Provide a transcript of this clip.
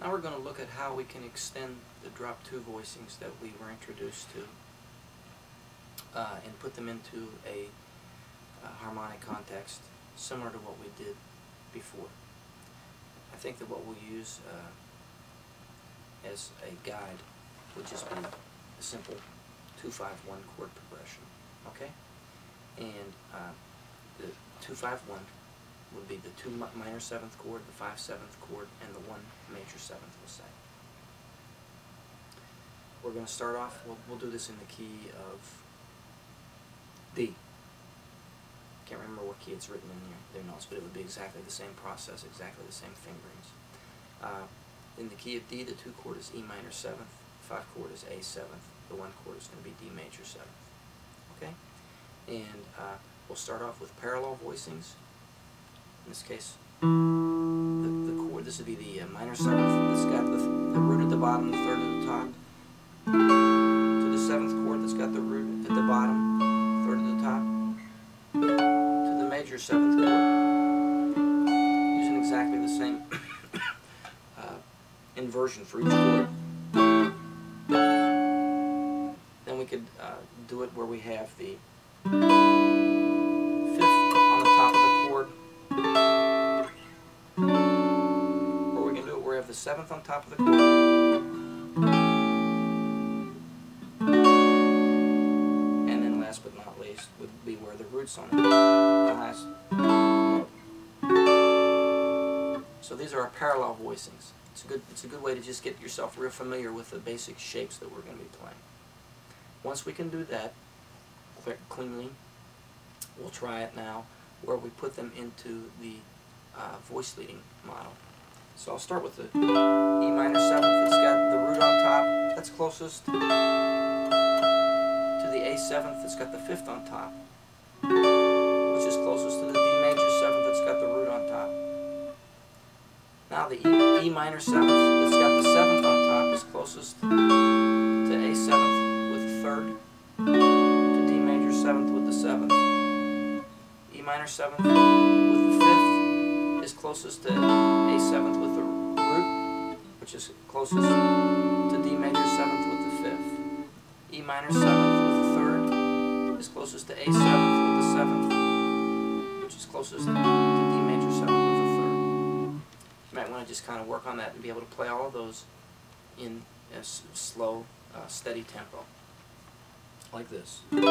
Now we're going to look at how we can extend the drop 2 voicings that we were introduced to and put them into a harmonic context similar to what we did before. I think that what we'll use as a guide would just be a simple 2-5-1 chord progression. Okay? And the 2-5-1 would be the 2 minor 7th chord, the 5/7 chord, and the 1 major 7th, we'll say. We're going to start off, we'll do this in the key of D. Can't remember what key it's written in their notes, but it would be exactly the same process, exactly the same fingerings. In the key of D, the 2 chord is E minor 7th, 5 chord is A 7th, the 1 chord is going to be D major 7th. Okay? And we'll start off with parallel voicings. In this case, the chord, this would be the minor 7th that's got the root at the bottom, the 3rd at the top, to the 7th chord that's got the root at the bottom, 3rd at the top, to the major 7th chord, using exactly the same inversion for each chord. Then we could do it where we have the 5th on the top of the chord, or we can do it where we have the 7th on top of the chord, and then last but not least would be where the root's on the highest note. So these are our parallel voicings. It's a good way to just get yourself real familiar with the basic shapes that we're going to be playing. Once we can do that cleanly, we'll try it now where we put them into the voice leading model. So I'll start with the E minor 7th. It's got the root on top. That's closest to the A 7th. It's got the 5th on top, which is closest to the D major 7th. That's got the root on top. Now the E minor 7th that's got the 7th on top is closest to A 7th with the 3rd, to D major 7th with the 7th. E minor 7th with the 5th is closest to A 7th with the root, which is closest to D major 7th with the 5th. E minor 7th with the 3rd is closest to A 7th with the 7th, which is closest to D major 7th with the 3rd. You might want to just kind of work on that and be able to play all of those in a slow, steady tempo, like this. 1,